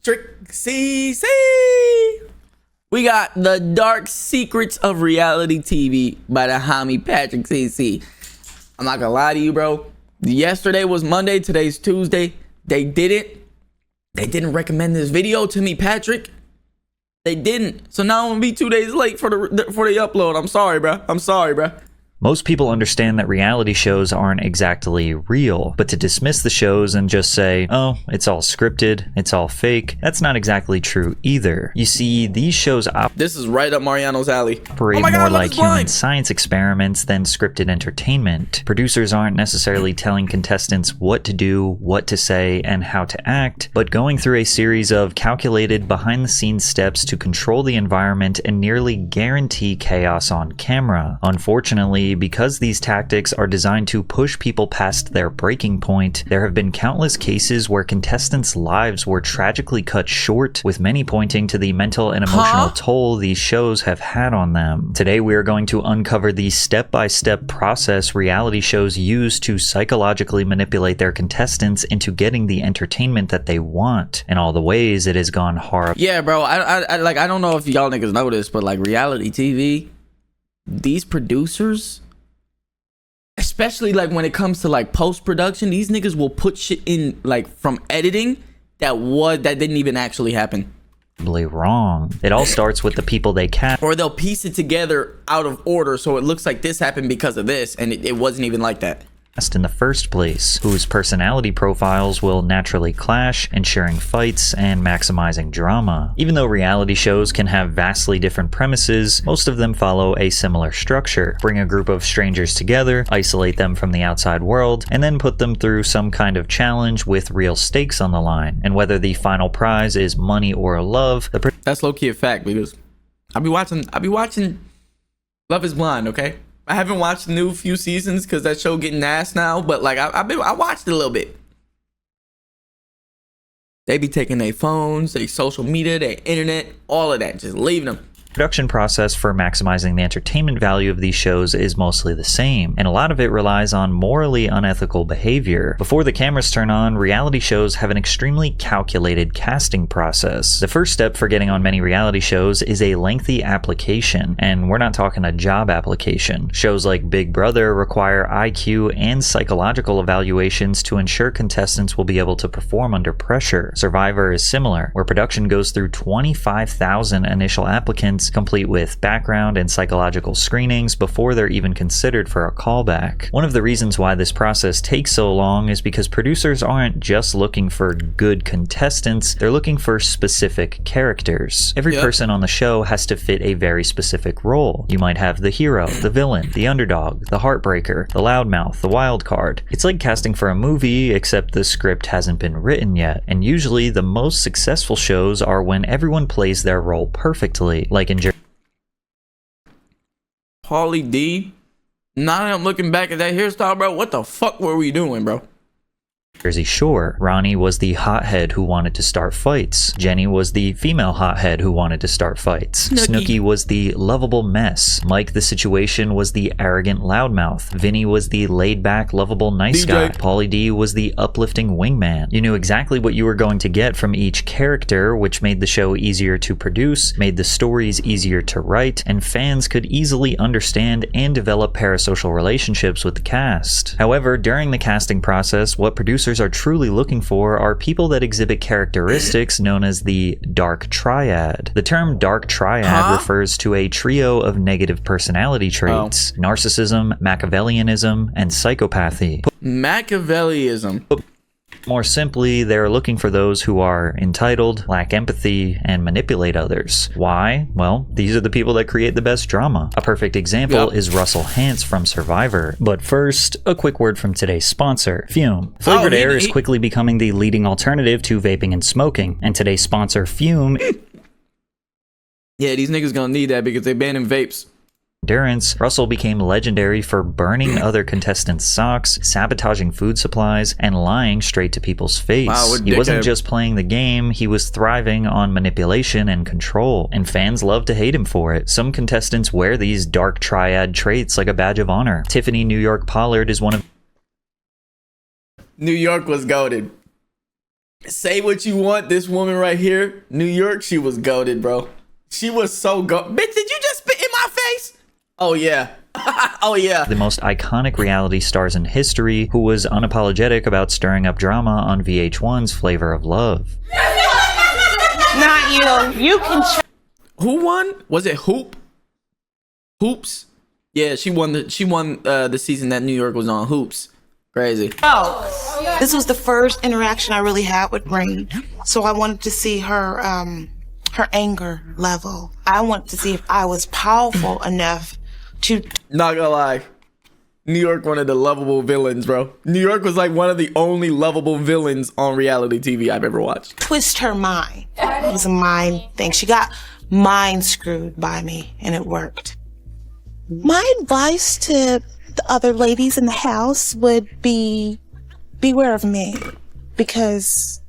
patrickcc. We got The Dark Secrets of Reality TV by the homie patrickcc. I'm not gonna lie to you, bro. Yesterday was Monday, today's Tuesday. They didn't recommend this video to me, Patrick. They didn't. So now I'm gonna be 2 days late for the upload. I'm sorry, bro. Most people understand that reality shows aren't exactly real, but to dismiss the shows and just say, oh, it's all scripted, it's all fake, that's not exactly true either. You see, these shows this is right up Mariano's alley. Operate more like human science experiments than scripted entertainment. Producers aren't necessarily telling contestants what to do, what to say, and how to act, but going through a series of calculated behind-the-scenes steps to control the environment and nearly guarantee chaos on camera. Unfortunately, because these tactics are designed to push people past their breaking point, there have been countless cases where contestants' lives were tragically cut short, with many pointing to the mental and emotional toll these shows have had on them. Today we are going to uncover the step-by-step process reality shows use to psychologically manipulate their contestants into getting the entertainment that they want, and all the ways it has gone horrible. Yeah, bro, I don't know if y'all niggas know this, but like reality TV, these producers, especially like when it comes to like post-production, these niggas will put shit in like from editing that didn't even actually happen. Wrong. It all starts with the people they cast, or they'll piece it together out of order so it looks like this happened because of this, and it wasn't even like that in the first place, whose personality profiles will naturally clash, ensuring fights and maximizing drama. Even though reality shows can have vastly different premises, most of them follow a similar structure. Bring a group of strangers together, isolate them from the outside world, and then put them through some kind of challenge with real stakes on the line. And whether the final prize is money or love, that's low-key a fact, because I'll be watching Love is Blind, okay? I haven't watched the new few seasons because that show getting ass now, but like I watched it a little bit. They be taking their phones, their social media, their internet, all of that, just leaving them. Production process for maximizing the entertainment value of these shows is mostly the same, and a lot of it relies on morally unethical behavior. Before the cameras turn on, reality shows have an extremely calculated casting process. The first step for getting on many reality shows is a lengthy application, and we're not talking a job application. Shows like Big Brother require IQ and psychological evaluations to ensure contestants will be able to perform under pressure. Survivor is similar, where production goes through 25,000 initial applicants, complete with background and psychological screenings before they're even considered for a callback. One of the reasons why this process takes so long is because producers aren't just looking for good contestants, they're looking for specific characters. Every person on the show has to fit a very specific role. You might have the hero, the villain, the underdog, the heartbreaker, the loudmouth, the wild card. It's like casting for a movie, except the script hasn't been written yet, and usually the most successful shows are when everyone plays their role perfectly, like in Pauly D. Now that I'm looking back at that hairstyle, bro, what the fuck were we doing, bro? Jersey Shore. Ronnie was the hothead who wanted to start fights. Jenny was the female hothead who wanted to start fights. Snooki was the lovable mess. Mike the Situation was the arrogant loudmouth. Vinny was the laid-back, lovable nice guy. Pauly D was the uplifting wingman. You knew exactly what you were going to get from each character, which made the show easier to produce, made the stories easier to write, and fans could easily understand and develop parasocial relationships with the cast. However, during the casting process, what producers are truly looking for are people that exhibit characteristics known as the dark triad. The term dark triad refers to a trio of negative personality traits: narcissism, Machiavellianism, and psychopathy. Machiavellianism. More simply, they're looking for those who are entitled, lack empathy, and manipulate others. Why? Well, these are the people that create the best drama. A perfect example is Russell Hantz from Survivor. But first, a quick word from today's sponsor, Fume. Flavored air is quickly becoming the leading alternative to vaping and smoking, and today's sponsor, Fume. Yeah, these niggas gonna need that because they banning vapes. Endurance. Russell became legendary for burning other contestants' socks, sabotaging food supplies, and lying straight to people's face. Wow, he wasn't just playing the game, he was thriving on manipulation and control, and fans love to hate him for it. Some contestants wear these dark triad traits like a badge of honor. Tiffany New York Pollard is one of... New York was goated. Say what you want. This woman right here, New York, she was goated, bro. She was so Bitch, did you just spit in my face? Oh, yeah. Oh, yeah. The most iconic reality stars in history who was unapologetic about stirring up drama on VH1's Flavor of Love. Not you. You can. Who won? Was it Hoops? Yeah, she won the season that New York was on. Hoops. Crazy. Oh, this was the first interaction I really had with Rain, so I wanted to see her anger level. I wanted to see if I was powerful enough to. Not gonna lie, New York, one of the lovable villains, bro. New York was like one of the only lovable villains on reality TV I've ever watched. Twist her mind. It was a mind thing. She got mind screwed by me, and it worked. My advice to the other ladies in the house would be beware of me, because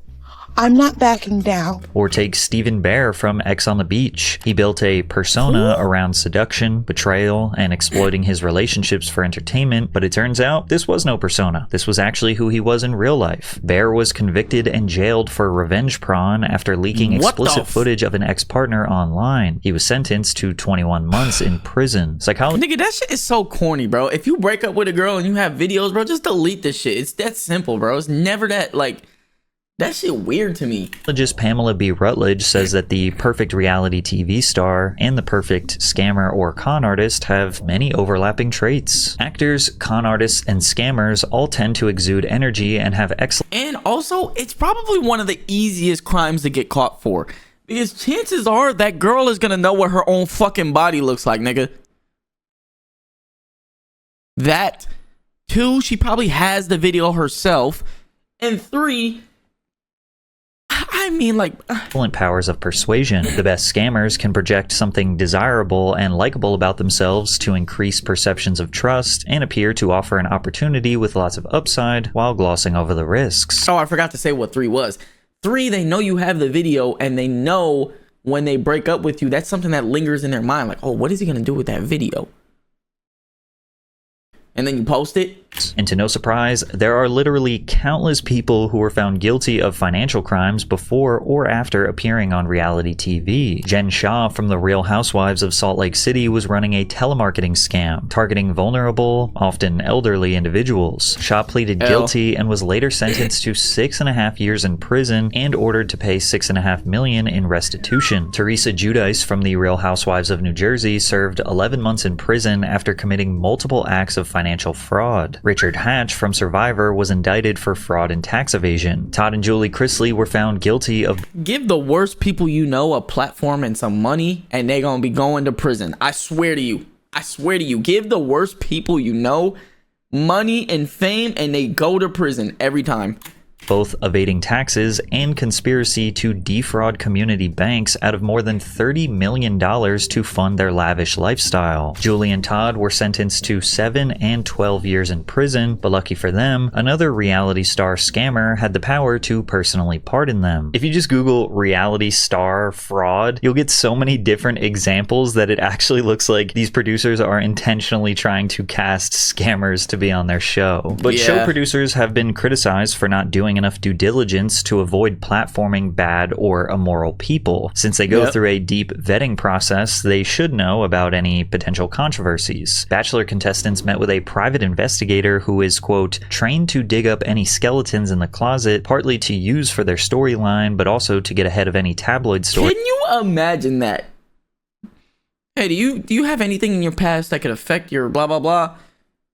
I'm not backing down. Or take Stephen Bear from X on the Beach. He built a persona around seduction, betrayal, and exploiting his relationships for entertainment, but it turns out this was no persona. This was actually who he was in real life. Bear was convicted and jailed for revenge porn after leaking explicit footage of an ex-partner online. He was sentenced to 21 months in prison. Nigga, that shit is so corny, bro. If you break up with a girl and you have videos, bro, just delete this shit. It's that simple, bro. It's never that, like... That shit weird to me. Psychologist Pamela B. Rutledge says that the perfect reality TV star and the perfect scammer or con artist have many overlapping traits. Actors, con artists, and scammers all tend to exude energy and have excellent... And also, it's probably one of the easiest crimes to get caught for. Because chances are that girl is gonna know what her own fucking body looks like, nigga. That. 2, she probably has the video herself. And 3... I mean, like... excellent powers of persuasion. The best scammers can project something desirable and likable about themselves to increase perceptions of trust and appear to offer an opportunity with lots of upside while glossing over the risks. Oh, I forgot to say what 3 was. 3, they know you have the video and they know when they break up with you, that's something that lingers in their mind. Like, oh, what is he going to do with that video? And then you post it. And to no surprise, there are literally countless people who were found guilty of financial crimes before or after appearing on reality TV. Jen Shah from The Real Housewives of Salt Lake City was running a telemarketing scam, targeting vulnerable, often elderly individuals. Shah pleaded guilty and was later sentenced to 6.5 years in prison and ordered to pay $6.5 million in restitution. Teresa Giudice from The Real Housewives of New Jersey served 11 months in prison after committing multiple acts of financial fraud. Richard Hatch from Survivor was indicted for fraud and tax evasion. Todd and Julie Chrisley were found guilty of... Give the worst people you know a platform and some money, and they gonna be going to prison. I swear to you. I swear to you. Give the worst people you know money and fame, and they go to prison every time. Both evading taxes and conspiracy to defraud community banks out of more than $30 million to fund their lavish lifestyle. Julie and Todd were sentenced to 7 and 12 years in prison, but lucky for them, another reality star scammer had the power to personally pardon them. If you just Google reality star fraud, you'll get so many different examples that it actually looks like these producers are intentionally trying to cast scammers to be on their show. But show producers have been criticized for not doing enough due diligence to avoid platforming bad or immoral people. Since they go through a deep vetting process, they should know about any potential controversies. Bachelor contestants met with a private investigator who is, quote, trained to dig up any skeletons in the closet, partly to use for their storyline, but also to get ahead of any tabloid story. Can you imagine that? Hey, do you have anything in your past that could affect your blah, blah, blah?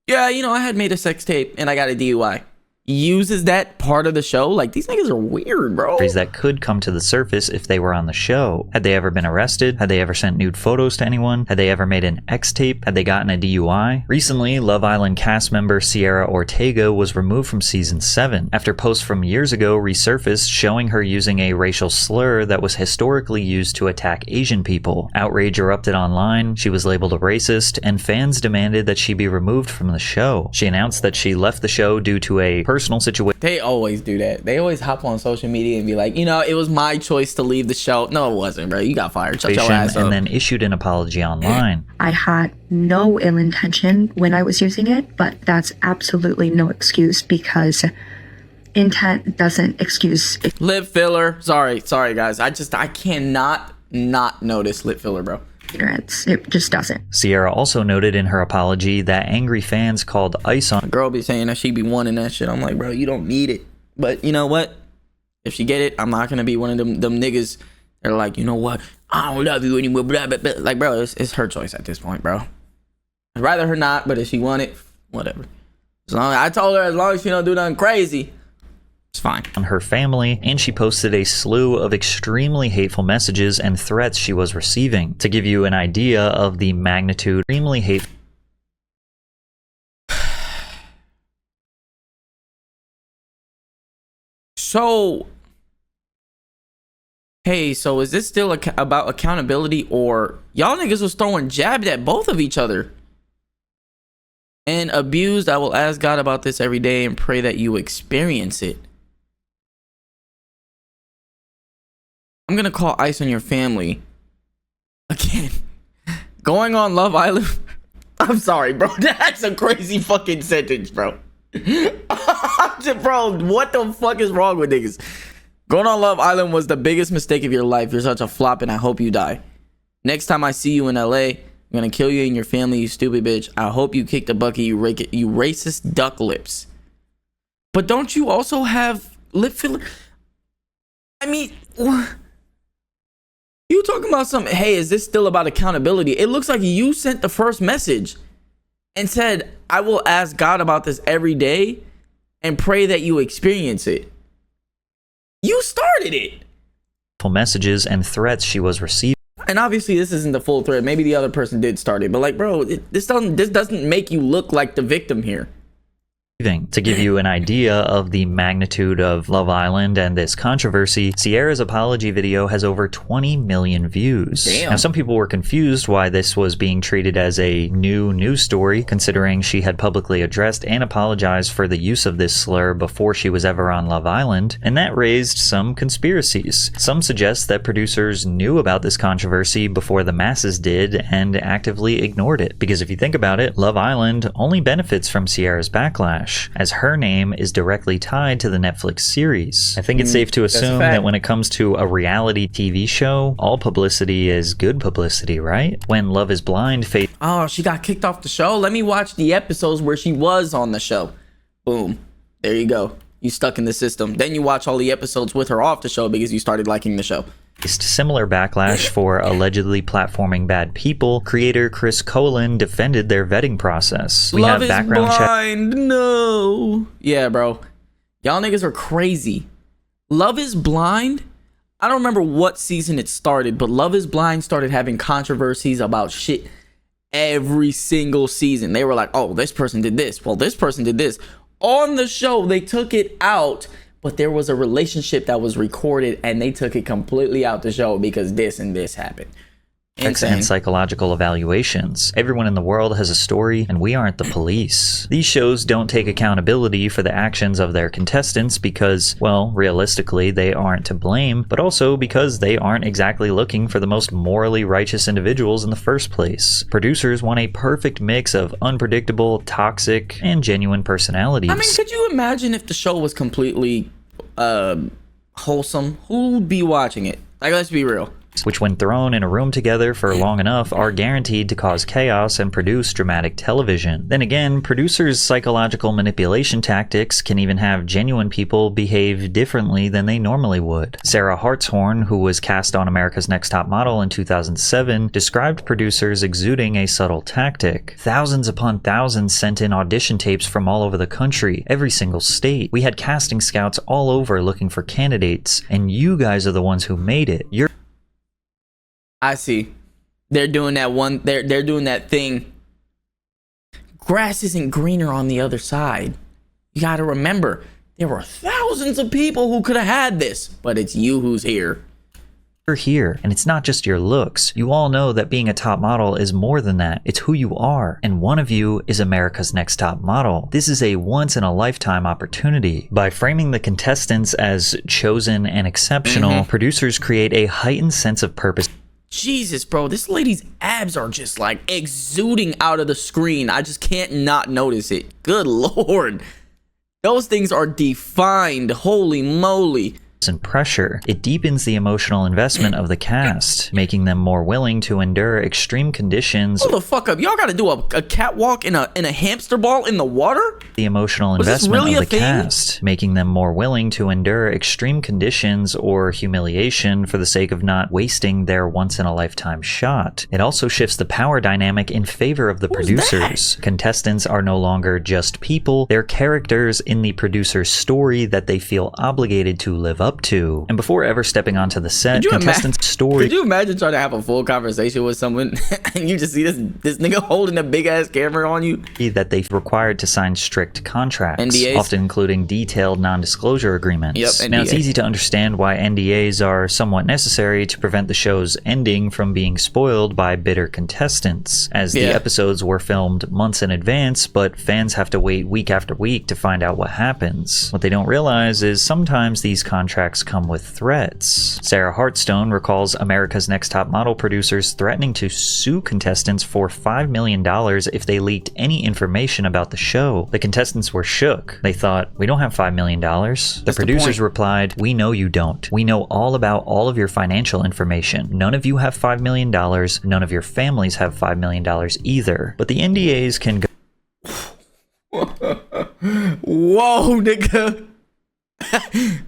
Yeah, you know, I had made a sex tape and I got a DUI. Uses that part of the show? Like, these niggas are weird, bro. That could come to the surface if they were on the show. Had they ever been arrested? Had they ever sent nude photos to anyone? Had they ever made an X tape? Had they gotten a DUI? Recently, Love Island cast member Sierra Ortega was removed from season 7 after posts from years ago resurfaced showing her using a racial slur that was historically used to attack Asian people. Outrage erupted online, she was labeled a racist, and fans demanded that she be removed from the show. She announced that she left the show due to a personal situation. They always do that. They always hop on social media and be like, you know, it was my choice to leave the show. No, it wasn't, bro. You got fired. Shut your ass up. And then issued an apology online. I had no ill intention when I was using it, but that's absolutely no excuse because intent doesn't excuse Lip filler. Sorry guys. I cannot not notice lip filler, bro. ignorance. It just doesn't. Cierra also noted in her apology that angry fans called ice on A girl be saying that she be wanting that shit. I'm like, bro, you don't need it. But you know what? If she get it, I'm not gonna be one of them niggas that are like, you know what? I don't love you anymore. Blah, blah, blah. Like, bro, it's her choice at this point, bro. I'd rather her not, but if she want it, whatever. I told her as long as she don't do nothing crazy, it's fine. on her family, and she posted a slew of extremely hateful messages and threats she was receiving. To give you an idea of the magnitude, extremely hateful. So, hey, so is this still about accountability, or y'all niggas was throwing jabs at both of each other? And abused, I will ask God about this every day and pray that you experience it. I'm gonna call ice on your family. Again, going on Love Island. I'm sorry, bro. That's a crazy fucking sentence, bro. Bro, what the fuck is wrong with niggas? Going on Love Island was the biggest mistake of your life. You're such a flop and I hope you die. Next time I see you in LA, I'm gonna kill you and your family, you stupid bitch. I hope you kick the bucket, you racist duck lips. But don't you also have lip filler? I mean, you talking about something? Hey, is this still about accountability? It looks like you sent the first message and said, I will ask God about this every day and pray that you experience it. You started it. Messages and threats she was receiving. And obviously this isn't the full thread. Maybe the other person did start it, but like, bro, this doesn't make you look like the victim here. To give you an idea of the magnitude of Love Island and this controversy, Cierra's apology video has over 20 million views. Damn. Now, some people were confused why this was being treated as a new news story, considering she had publicly addressed and apologized for the use of this slur before she was ever on Love Island, and that raised some conspiracies. Some suggest that producers knew about this controversy before the masses did and actively ignored it. Because if you think about it, Love Island only benefits from Cierra's backlash, as her name is directly tied to the Netflix series. I think it's safe to assume that when it comes to a reality TV show, all publicity is good publicity, right? When Love is Blind faced... Oh, she got kicked off the show? Let me watch the episodes where she was on the show. Boom. There you go. You stuck in the system. Then you watch all the episodes with her off the show because you started liking the show. Similar backlash for allegedly platforming bad people, creator Chris Colin defended their vetting process. We Love have is background blind. No. Yeah, bro. Y'all niggas are crazy. Love is Blind? I don't remember what season it started, but Love is Blind started having controversies about shit every single season. They were like, oh, this person did this. Well, this person did this. On the show, they took it out, but there was a relationship that was recorded and they took it completely out the show because this and this happened. Insane. and psychological evaluations. Everyone in the world has a story, and we aren't the police. These shows don't take accountability for the actions of their contestants because, well, realistically, they aren't to blame, but also because they aren't exactly looking for the most morally righteous individuals in the first place. Producers want a perfect mix of unpredictable, toxic, and genuine personalities. I mean, could you imagine if the show was completely wholesome? Who'd be watching it? Like, let's be real. Which when thrown in a room together for long enough are guaranteed to cause chaos and produce dramatic television. Then again, producers' psychological manipulation tactics can even have genuine people behave differently than they normally would. Sarah Hartshorn, who was cast on America's Next Top Model in 2007, described producers exuding a subtle tactic. Thousands upon thousands sent in audition tapes from all over the country, every single state. We had casting scouts all over looking for candidates, and you guys are the ones who made it. I see. They're doing that one. They're doing that thing. Grass isn't greener on the other side. You got to remember, there were thousands of people who could have had this, but it's you who's here. You're here, and it's not just your looks. You all know that being a top model is more than that. It's who you are, and one of you is America's Next Top Model. This is a once-in-a-lifetime opportunity. By framing the contestants as chosen and exceptional, producers create a heightened sense of purpose. Jesus, bro, this lady's abs are just like exuding out of the screen. I just can't not notice it. Good Lord. Those things are defined. Holy moly. And pressure. It deepens the emotional investment of the cast, making them more willing to endure extreme conditions. Hold the fuck up. Y'all gotta do a catwalk in a hamster ball in the water? The emotional Was this investment really of a the thing? cast, making them more willing to endure extreme conditions or humiliation for the sake of not wasting their once-in-a-lifetime shot. It also shifts the power dynamic in favor of the producers. Contestants are no longer just people, they're characters in the producer's story that they feel obligated to live up to. And before ever stepping onto the set, contestants' story... Could you imagine trying to have a full conversation with someone and you just see this nigga holding a big ass camera on you? That they've required to sign strict contracts, NDAs? often including detailed non-disclosure agreements. Yep, now, it's NDA. easy to understand why NDAs are somewhat necessary to prevent the show's ending from being spoiled by bitter contestants, as the episodes were filmed months in advance, but fans have to wait week after week to find out what happens. What they don't realize is sometimes these contracts come with threats. Sarah Hartstone recalls America's Next Top Model producers threatening to sue contestants for $5 million if they leaked any information about the show. The contestants were shook. They thought, we don't have $5 million. The producers replied, we know you don't. We know all about all of your financial information. None of you have $5 million. None of your families have $5 million either. But the NDAs can go... Whoa, nigga.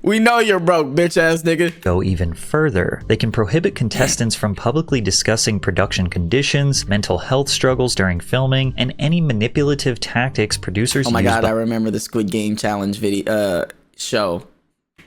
We know you're broke, bitch ass nigga. Go even further. They can prohibit contestants from publicly discussing production conditions, mental health struggles during filming, and any manipulative tactics producers use. Oh my god, I remember the Squid Game challenge video show.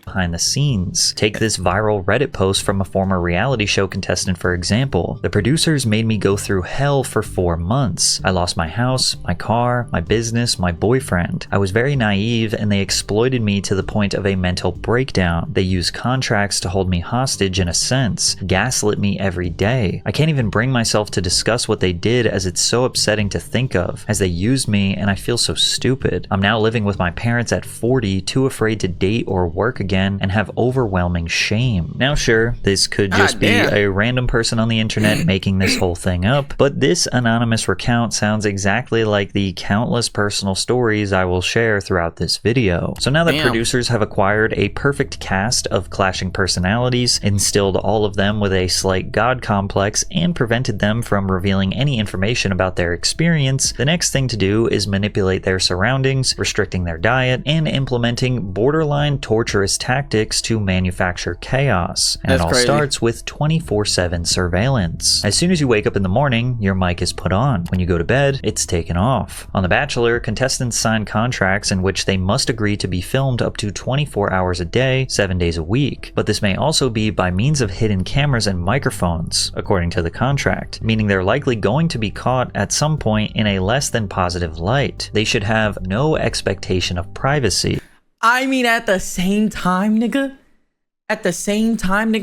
Behind the scenes. Take this viral Reddit post from a former reality show contestant, for example. The producers made me go through hell for 4 months. I lost my house, my car, my business, my boyfriend. I was very naive and they exploited me to the point of a mental breakdown. They used contracts to hold me hostage in a sense, gaslit me every day. I can't even bring myself to discuss what they did as it's so upsetting to think of, as they used me and I feel so stupid. I'm now living with my parents at 40, too afraid to date or work again and have overwhelming shame. Now sure, this could just be a random person on the internet making this whole thing up, but this anonymous recount sounds exactly like the countless personal stories I will share throughout this video. So now that producers have acquired a perfect cast of clashing personalities, instilled all of them with a slight god complex, and prevented them from revealing any information about their experience, the next thing to do is manipulate their surroundings, restricting their diet, and implementing borderline torturous tactics to manufacture chaos. And it all starts with 24/7 surveillance. As soon as you wake up in the morning, your mic is put on. When you go to bed, it's taken off. On The Bachelor, contestants sign contracts in which they must agree to be filmed up to 24 hours a day, 7 days a week. But this may also be by means of hidden cameras and microphones, according to the contract, meaning they're likely going to be caught at some point in a less than positive light. They should have no expectation of privacy. I mean, at the same time, nigga,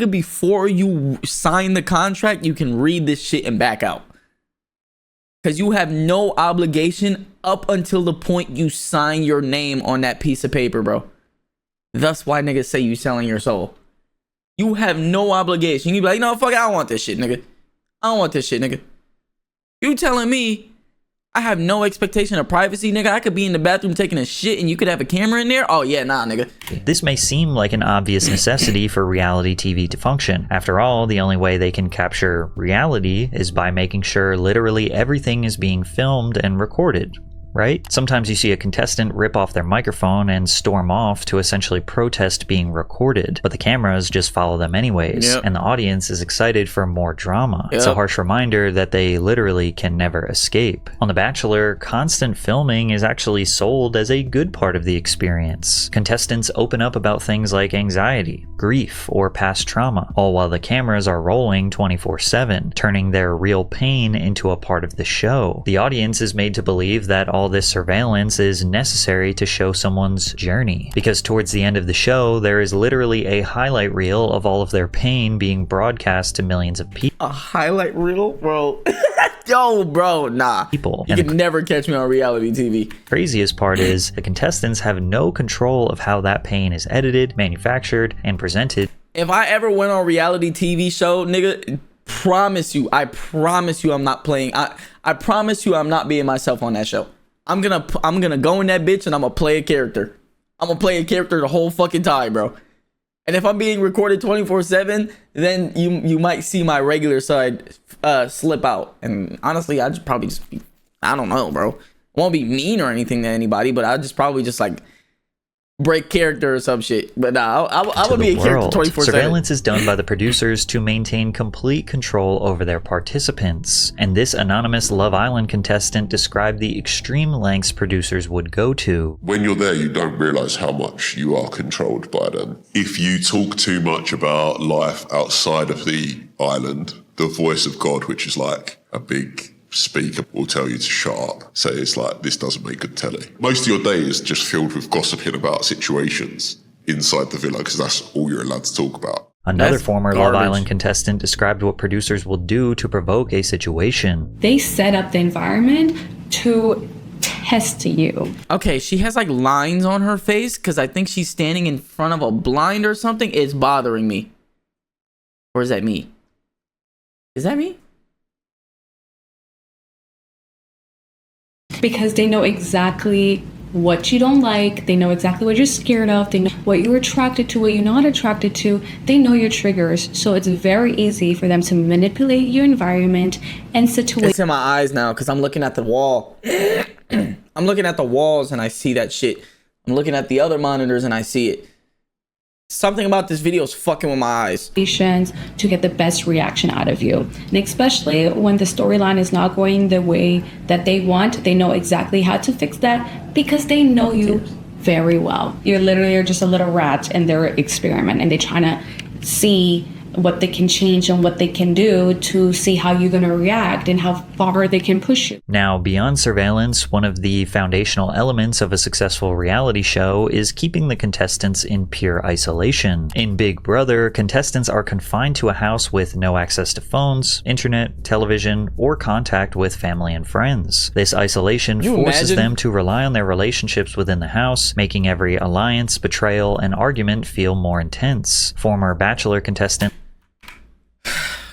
before you sign the contract, you can read this shit and back out. Because you have no obligation up until the point you sign your name on that piece of paper, bro. That's why niggas say you selling your soul. You have no obligation. You be like, no, fuck it, I don't want this shit, nigga. I don't want this shit, nigga. You telling me I have no expectation of privacy, nigga? I could be in the bathroom taking a shit and you could have a camera in there? Oh yeah, nah, nigga. This may seem like an obvious necessity for reality TV to function. After all, the only way they can capture reality is by making sure literally everything is being filmed and recorded. Right? Sometimes you see a contestant rip off their microphone and storm off to essentially protest being recorded, but the cameras just follow them anyways, and the audience is excited for more drama. It's a harsh reminder that they literally can never escape. On The Bachelor, constant filming is actually sold as a good part of the experience. Contestants open up about things like anxiety, grief, or past trauma, all while the cameras are rolling 24/7, turning their real pain into a part of the show. The audience is made to believe that all this surveillance is necessary to show someone's journey, because towards the end of the show there is literally a highlight reel of all of their pain being broadcast to millions of people. A highlight reel, bro? Yo, bro, nah. You can never catch me on reality TV. Craziest part is the contestants have no control of how that pain is edited, manufactured, and presented. If I ever went on reality TV show, nigga, I promise you I'm not playing. I promise you I'm not being myself on that show. I'm gonna go in that bitch and I'm gonna play a character. I'm gonna play a character the whole fucking time, bro. And if I'm being recorded 24/7, then you might see my regular side slip out. And honestly, I'd probably just be, I don't know, bro. I won't be mean or anything to anybody, but I'd just probably just like break character or some shit. But nah, I would be a character 24/7. Surveillance is done by the producers to maintain complete control over their participants. And this anonymous Love Island contestant described the extreme lengths producers would go to. When you're there, you don't realize how much you are controlled by them. If you talk too much about life outside of the island, the voice of God, which is like a big speaker, will tell you to shut up. So it's like, this doesn't make good telly. Most of your day is just filled with gossiping about situations inside the villa, because that's all you're allowed to talk about. Another That's former garbage. Love Island contestant described what producers will do to provoke a situation. They set up the environment to test you. Okay, she has like lines on her face because I think she's standing in front of a blind or something. It's bothering me. Or is that me? Is that me? Because they know exactly what you don't like, they know exactly what you're scared of, they know what you're attracted to, what you're not attracted to, they know your triggers. So it's very easy for them to manipulate your environment and situations. It's in my eyes now because I'm looking at the wall. I'm looking at the walls and I see that shit. I'm looking at the other monitors and I see it. Something about this video is fucking with my eyes. To get the best reaction out of you. And especially when the storyline is not going the way that they want, they know exactly how to fix that because they know you very well. You're literally just a little rat in their experiment, and they're trying to see what they can change and what they can do to see how you're going to react and how far they can push you. Now, beyond surveillance, one of the foundational elements of a successful reality show is keeping the contestants in pure isolation. In Big Brother, contestants are confined to a house with no access to phones, internet, television, or contact with family and friends. This isolation forces them to rely on their relationships within the house, making every alliance, betrayal, and argument feel more intense. Former Bachelor contestant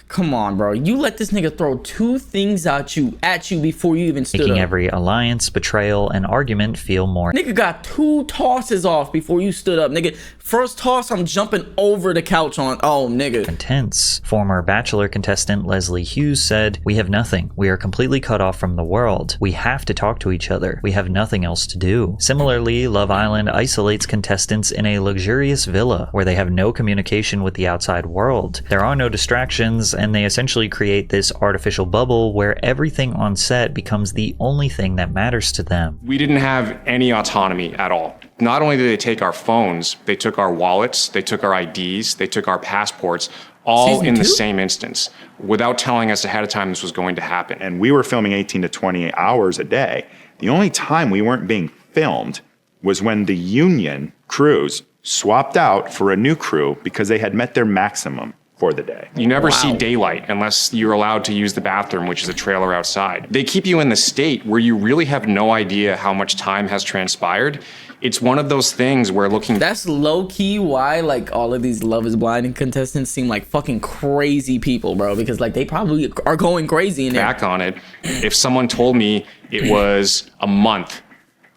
Come on, bro. You let this nigga throw two things at you before you even stood making up. every alliance, betrayal, and argument feel more. Nigga got two tosses off before you stood up, nigga. First toss, I'm jumping over the couch on. Oh, nigga. Intense. Former Bachelor contestant Leslie Hughes said, "We have nothing. We are completely cut off from the world. We have to talk to each other. We have nothing else to do." Similarly, Love Island isolates contestants in a luxurious villa where they have no communication with the outside world. There are no distractions, and they essentially create this artificial bubble where everything on set becomes the only thing that matters to them. We didn't have any autonomy at all. Not only did they take our phones, they took our wallets, they took our IDs, they took our passports, all Season in the 2? same instance, without telling us ahead of time this was going to happen. And we were filming 18 to 20 hours a day. The only time we weren't being filmed was when the union crews swapped out for a new crew because they had met their maximum for the day. You never see daylight unless you're allowed to use the bathroom, which is a trailer outside. They keep you in the state where you really have no idea how much time has transpired. It's one of those things where looking... That's low-key why, like, all of these Love is Blind contestants seem like fucking crazy people, bro. Because, like, they probably are going crazy in there. Back on it, if someone told me it was a month,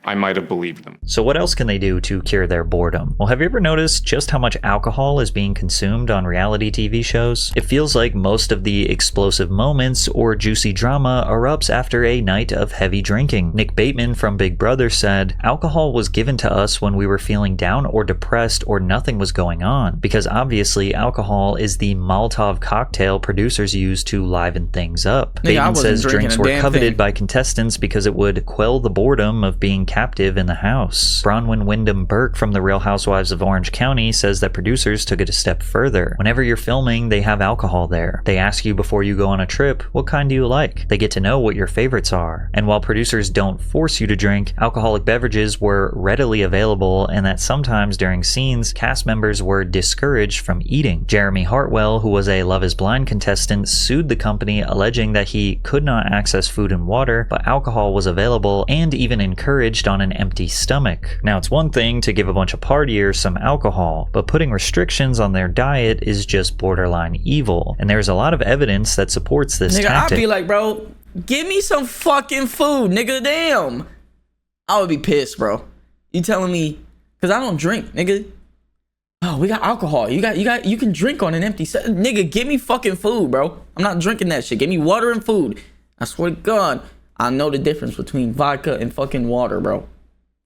I might have believed them. So what else can they do to cure their boredom? Well, have you ever noticed just how much alcohol is being consumed on reality TV shows? It feels like most of the explosive moments or juicy drama erupts after a night of heavy drinking. Nick Bateman from Big Brother said, "Alcohol was given to us when we were feeling down or depressed or nothing was going on, because obviously alcohol is the Molotov cocktail producers use to liven things up." Nigga, I Bateman wasn't says drinking drinks a were damn coveted thing. by contestants because it would quell the boredom of being captive in the house. Bronwyn Wyndham Burke from the Real Housewives of Orange County says that producers took it a step further. Whenever you're filming, they have alcohol there. They ask you before you go on a trip, what kind do you like? They get to know what your favorites are. And while producers don't force you to drink, alcoholic beverages were readily available, and that sometimes during scenes, cast members were discouraged from eating. Jeremy Hartwell, who was a Love is Blind contestant, sued the company alleging that he could not access food and water, but alcohol was available and even encouraged on an empty stomach. Now, it's one thing to give a bunch of partiers some alcohol, but putting restrictions on their diet is just borderline evil, and there's a lot of evidence that supports this Nigga, tactic. I'd be like, bro, give me some fucking food, nigga, damn. I would be pissed, bro. You telling me Cause I don't drink, nigga. Oh, we got alcohol. You can drink on an empty set. Nigga, give me fucking food, bro. I'm not drinking that shit. Give me water and food. I swear to God, I know the difference between vodka and fucking water, bro.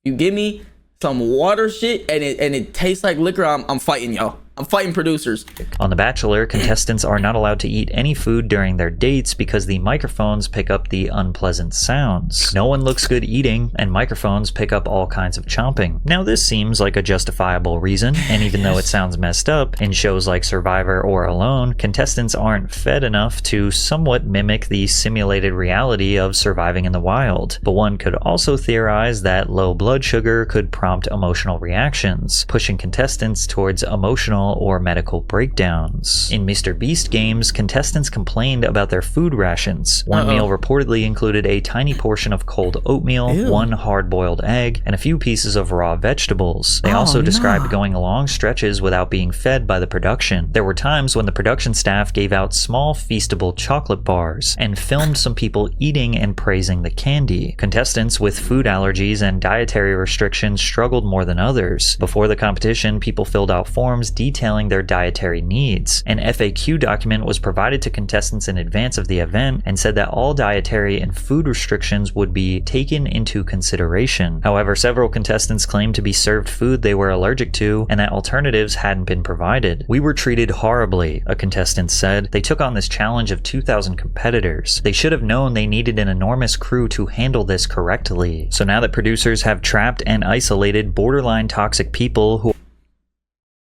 You give me some water shit and it tastes like liquor, I'm fighting y'all. I'm fighting producers. On The Bachelor, contestants are not allowed to eat any food during their dates because the microphones pick up the unpleasant sounds. No one looks good eating, and microphones pick up all kinds of chomping. Now, this seems like a justifiable reason, and even though it sounds messed up, in shows like Survivor or Alone, contestants aren't fed enough to somewhat mimic the simulated reality of surviving in the wild. But one could also theorize that low blood sugar could prompt emotional reactions, pushing contestants towards emotional or medical breakdowns. In Mr. Beast games, contestants complained about their food rations. One meal reportedly included a tiny portion of cold oatmeal, one hard-boiled egg, and a few pieces of raw vegetables. They also described going long stretches without being fed by the production. There were times when the production staff gave out small feastable chocolate bars and filmed some people eating and praising the candy. Contestants with food allergies and dietary restrictions struggled more than others. Before the competition, people filled out forms detailing their dietary needs. An FAQ document was provided to contestants in advance of the event and said that all dietary and food restrictions would be taken into consideration. However, several contestants claimed to be served food they were allergic to and that alternatives hadn't been provided. "We were treated horribly," a contestant said. "They took on this challenge of 2,000 competitors. They should have known they needed an enormous crew to handle this correctly." So now that producers have trapped and isolated borderline toxic people who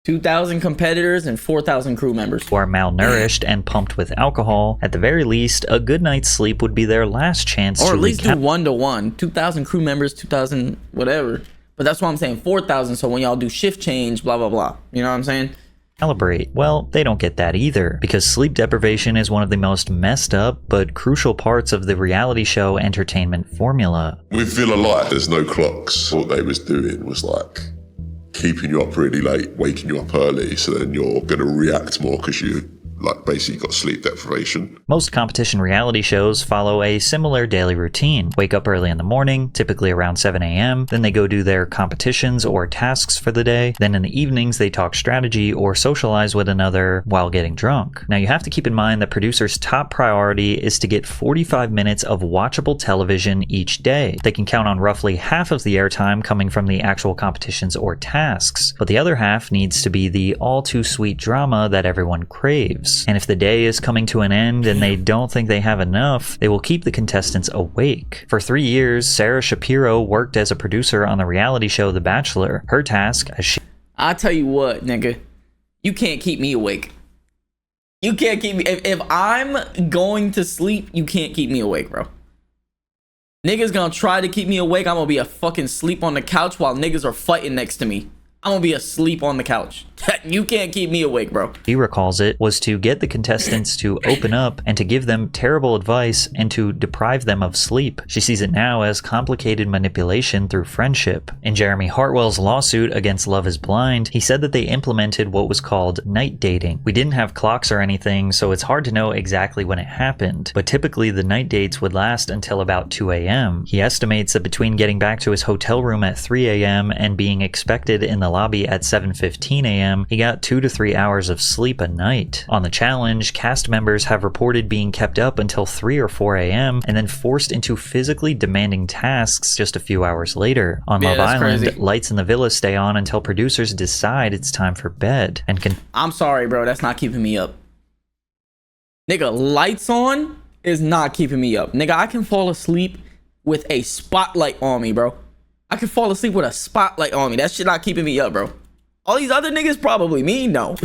2,000 competitors and 4,000 crew members who are malnourished and pumped with alcohol, at the very least, a good night's sleep would be their last chance or to at least do 1-to-1. 2,000 crew members, 2,000 whatever. But that's why I'm saying 4,000. So when y'all do shift change, blah, blah, blah. You know what I'm saying? Calibrate. Well, they don't get that either, because sleep deprivation is one of the most messed up but crucial parts of the reality show entertainment formula. With Villa Light, there's no clocks. What they was doing was like keeping you up really late, waking you up early, so then you're going to react more because you like basically got sleep deprivation. Most competition reality shows follow a similar daily routine. Wake up early in the morning, typically around 7 a.m. Then they go do their competitions or tasks for the day. Then in the evenings, they talk strategy or socialize with another while getting drunk. Now you have to keep in mind that producers' top priority is to get 45 minutes of watchable television each day. They can count on roughly half of the airtime coming from the actual competitions or tasks, but the other half needs to be the all too sweet drama that everyone craves. And if the day is coming to an end and they don't think they have enough, they will keep the contestants awake. For 3 years, Sarah Shapiro worked as a producer on the reality show The Bachelor. Her task, as she... I'll tell you what, nigga. You can't keep me awake. You can't keep me... If I'm going to sleep, you can't keep me awake, bro. Niggas gonna try to keep me awake. I'm gonna be a fucking sleep on the couch while niggas are fighting next to me. I'm gonna be asleep on the couch. You can't keep me awake, bro. He recalls it was to get the contestants to open up and to give them terrible advice and to deprive them of sleep. She sees it now as complicated manipulation through friendship. In Jeremy Hartwell's lawsuit against Love is Blind, he said that they implemented what was called night dating. We didn't have clocks or anything, so it's hard to know exactly when it happened, but typically the night dates would last until about 2 a.m. He estimates that between getting back to his hotel room at 3 a.m. and being expected in the lobby at 7:15 a.m., he got 2 to 3 hours of sleep a night. On the challenge, cast members have reported being kept up until 3 or 4 a.m. and then forced into physically demanding tasks just a few hours later. On Love Island, crazy. Lights in the villa stay on until producers decide it's time for bed. And I'm sorry, bro, that's not keeping me up. Nigga, lights on is not keeping me up. Nigga, I can fall asleep with a spotlight on me, bro. I can fall asleep with a spotlight on me. That shit not keeping me up, bro. All these other niggas probably, me no.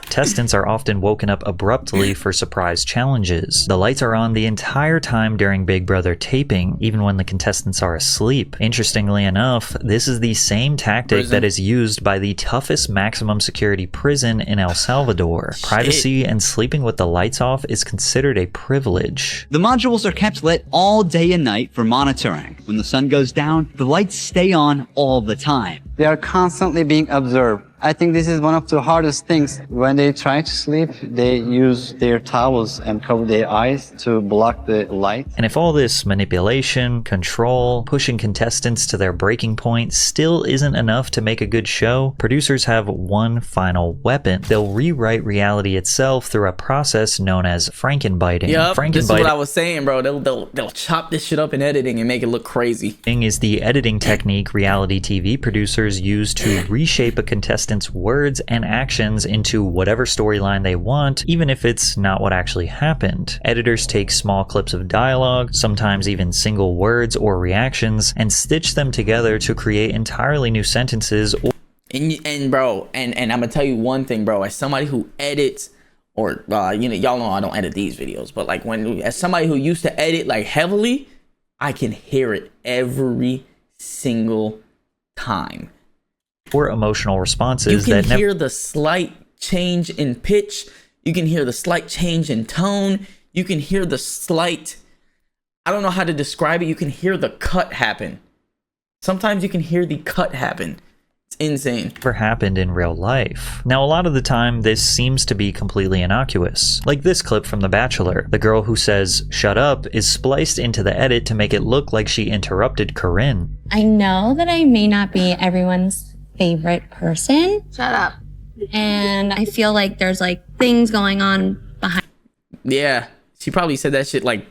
Contestants are often woken up abruptly for surprise challenges. The lights are on the entire time during Big Brother taping, even when the contestants are asleep. Interestingly enough, this is the same tactic that is used by the toughest maximum security prison in El Salvador. Privacy and sleeping with the lights off is considered a privilege. The modules are kept lit all day and night for monitoring. When the sun goes down, the lights stay on all the time. They are constantly being observed. I think this is one of the hardest things. When they try to sleep, they use their towels and cover their eyes to block the light. And if all this manipulation, control, pushing contestants to their breaking point still isn't enough to make a good show, producers have one final weapon. They'll rewrite reality itself through a process known as frankenbiting. Yep, this is what I was saying, bro. They'll chop this shit up in editing and make it look crazy. Is the editing technique reality TV producers use to reshape a contestant's words and actions into whatever storyline they want, even if it's not what actually happened. Editors take small clips of dialogue, sometimes even single words or reactions, and stitch them together to create entirely new sentences. And bro, and I'm gonna tell you one thing, bro. As somebody who edits, or y'all know I don't edit these videos, but like as somebody who used to edit like heavily, I can hear it every single time. Or emotional responses. You can hear the slight change in pitch. You can hear the slight change in tone. You can hear the slight, I don't know how to describe it. You can hear the cut happen. Sometimes you can hear the cut happen. It's insane. Never happened in real life. Now, a lot of the time, this seems to be completely innocuous. Like this clip from The Bachelor. The girl who says, "shut up," is spliced into the edit to make it look like she interrupted Corinne. I know that I may not be everyone's favorite person. Shut up. And I feel like there's like things going on behind. Yeah, she probably said that shit like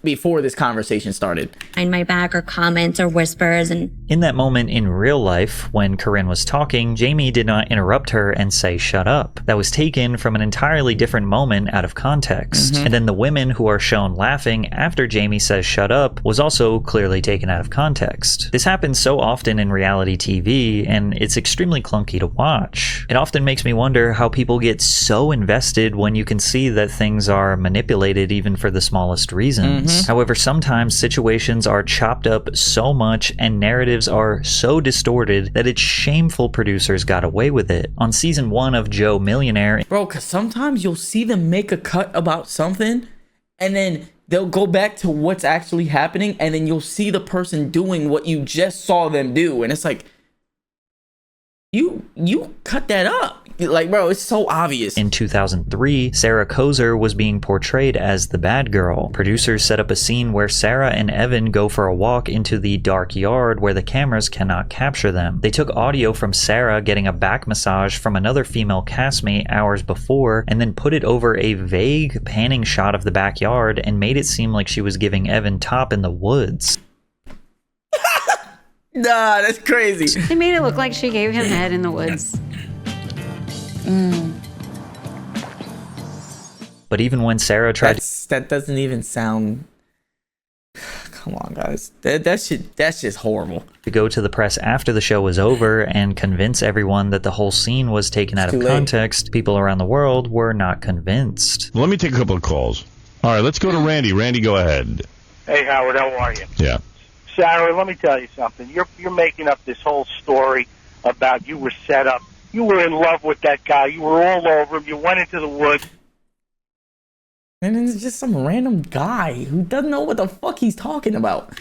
before this conversation started. Behind my back, or comments or whispers. And in that moment in real life, when Corinne was talking, Jamie did not interrupt her and say shut up. That was taken from an entirely different moment out of context. And then the women who are shown laughing after Jamie says shut up was also clearly taken out of context. This happens so often in reality TV, and it's extremely clunky to watch. It often makes me wonder how people get so invested when you can see that things are manipulated even for the smallest reasons. However, sometimes situations are chopped up so much and narratives are so distorted that it's shameful producers got away with it. On season 1 of Joe Millionaire, bro, because sometimes you'll see them make a cut about something and then they'll go back to what's actually happening, and then you'll see the person doing what you just saw them do, and it's like, you cut that up. Like, bro, it's so obvious. In 2003, Sarah Kozer was being portrayed as the bad girl. Producers set up a scene where Sarah and Evan go for a walk into the dark yard where the cameras cannot capture them. They took audio from Sarah getting a back massage from another female castmate hours before, and then put it over a vague panning shot of the backyard and made it seem like she was giving Evan top in the woods. Nah, that's crazy. They made it look like she gave him head in the woods. But even when Sarah tried that doesn't even sound, come on guys, that's just horrible. To go to the press after the show was over and convince everyone that the whole scene was taken out of context, people around the world were not convinced. Let me take a couple of calls. All right, let's go to Randy. Randy, go ahead. Hey Howard, how are you? Yeah. Sarah, let me tell you something. You're making up this whole story about you were set up. You were in love with that guy. You were all over him. You went into the woods. And it's just some random guy who doesn't know what the fuck he's talking about.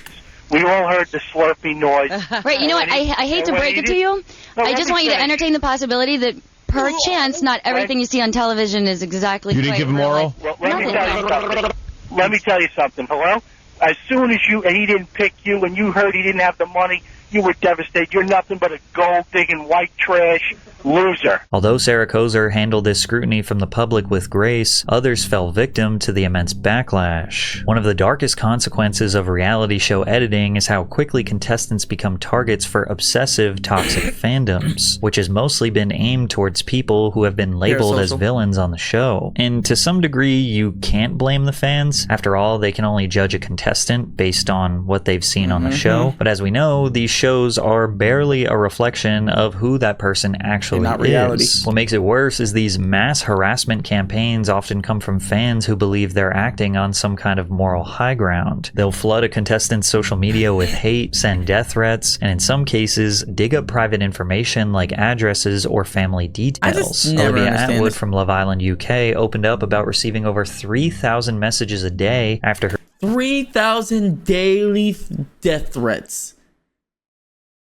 We all heard the slurpy noise. Right, you know what? I hate to break it to you. I just want you to entertain the possibility that perchance not everything you see on television is exactly. You didn't give him oral? Well, let me tell you something. Hello? As soon as he didn't pick you and you heard he didn't have the money, you were devastated. You're nothing but a gold-digging white trash loser. Although Sarah Kozer handled this scrutiny from the public with grace, others fell victim to the immense backlash. One of the darkest consequences of reality show editing is how quickly contestants become targets for obsessive, toxic fandoms, which has mostly been aimed towards people who have been labeled as villains on the show. And to some degree, you can't blame the fans. After all, they can only judge a contestant based on what they've seen on the show. But as we know, these shows are barely a reflection of who that person actually not reality. is. What makes it worse is these mass harassment campaigns often come from fans who believe they're acting on some kind of moral high ground. They'll flood a contestant's social media with hate, send death threats, and in some cases, dig up private information like addresses or family details. Olivia Atwood from Love Island UK opened up about receiving over 3,000 messages a day after her 3,000 daily death threats.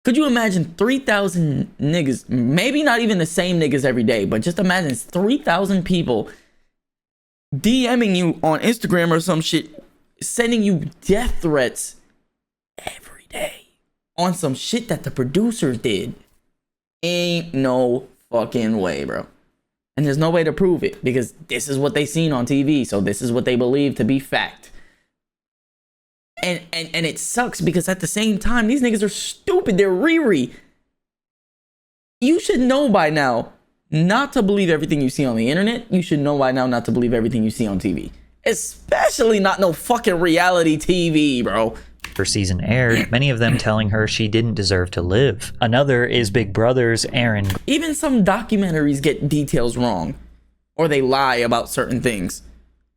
Could you imagine 3,000 niggas, maybe not even the same niggas every day, but just imagine 3,000 people DMing you on Instagram or some shit, sending you death threats every day on some shit that the producers did. Ain't no fucking way, bro. And there's no way to prove it because this is what they seen on TV, so this is what they believe to be fact. And it sucks because at the same time, these niggas are stupid. They're Riri. You should know by now not to believe everything you see on the internet. You should know by now not to believe everything you see on TV. Especially not no fucking reality TV, bro. Her season aired, many of them telling her she didn't deserve to live. Another is Big Brother's Aaron. Even some documentaries get details wrong. Or they lie about certain things.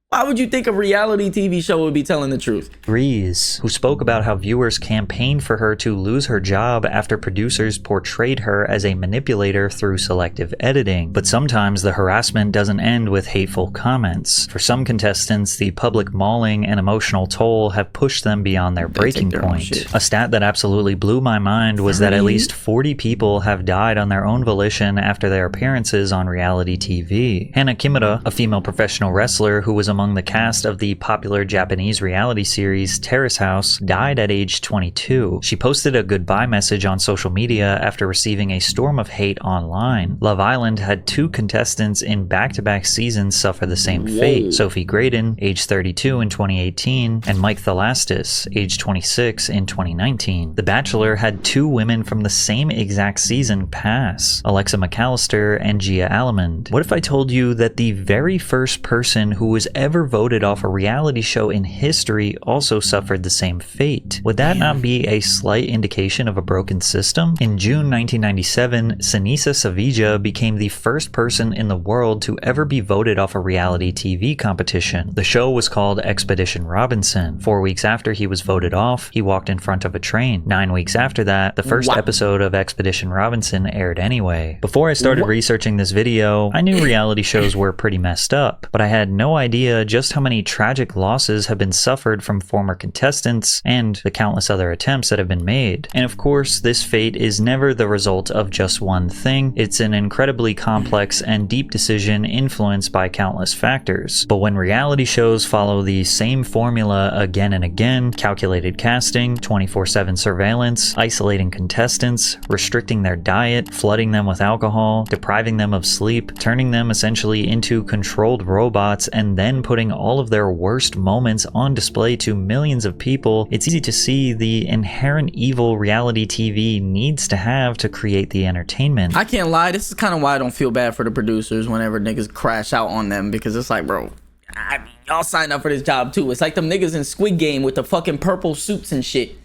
Why would you think a reality TV show would be telling the truth? Reese, who spoke about how viewers campaigned for her to lose her job after producers portrayed her as a manipulator through selective editing. But sometimes the harassment doesn't end with hateful comments. For some contestants, the public mauling and emotional toll have pushed them beyond their breaking point. A stat that absolutely blew my mind was that at least 40 people have died on their own volition after their appearances on reality TV. Hana Kimura, a female professional wrestler who was among the cast of the popular Japanese reality series Terrace House, died at age 22. She posted a goodbye message on social media after receiving a storm of hate online. Love Island had 2 contestants in back-to-back seasons suffer the same fate. Sophie Gradon, age 32 in 2018, and Mike Thelastis, age 26 in 2019. The Bachelor had 2 women from the same exact season pass, Alexa McAllister and Gia Allemond. What if I told you that the very first person who was ever voted off a reality show in history also suffered the same fate? Would that not be a slight indication of a broken system? In June 1997, Sinisa Savija became the first person in the world to ever be voted off a reality TV competition. The show was called Expedition Robinson. 4 weeks after he was voted off, he walked in front of a train. 9 weeks after that, the first episode of Expedition Robinson aired anyway. Before I started researching this video, I knew reality shows were pretty messed up, but I had no idea just how many tragic losses have been suffered from former contestants and the countless other attempts that have been made. And of course, this fate is never the result of just one thing. It's an incredibly complex and deep decision influenced by countless factors. But when reality shows follow the same formula again and again, calculated casting, 24/7 surveillance, isolating contestants, restricting their diet, flooding them with alcohol, depriving them of sleep, turning them essentially into controlled robots, and then putting all of their worst moments on display to millions of people, it's easy to see the inherent evil reality TV needs to have to create the entertainment. I can't lie, this is kind of why I don't feel bad for the producers whenever niggas crash out on them, because it's like, bro, I mean, y'all signed up for this job too. It's like them niggas in Squid Game with the fucking purple suits and shit.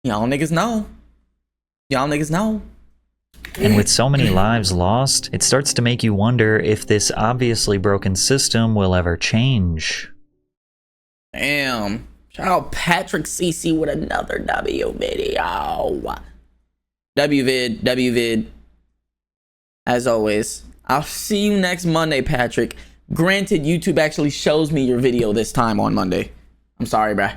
Y'all niggas know. Y'all niggas know. And with so many lives lost, it starts to make you wonder if this obviously broken system will ever change. Damn. Shout out patrickcc with another W video. WVid. As always. I'll see you next Monday, Patrick. Granted, YouTube actually shows me your video this time on Monday. I'm sorry, bruh.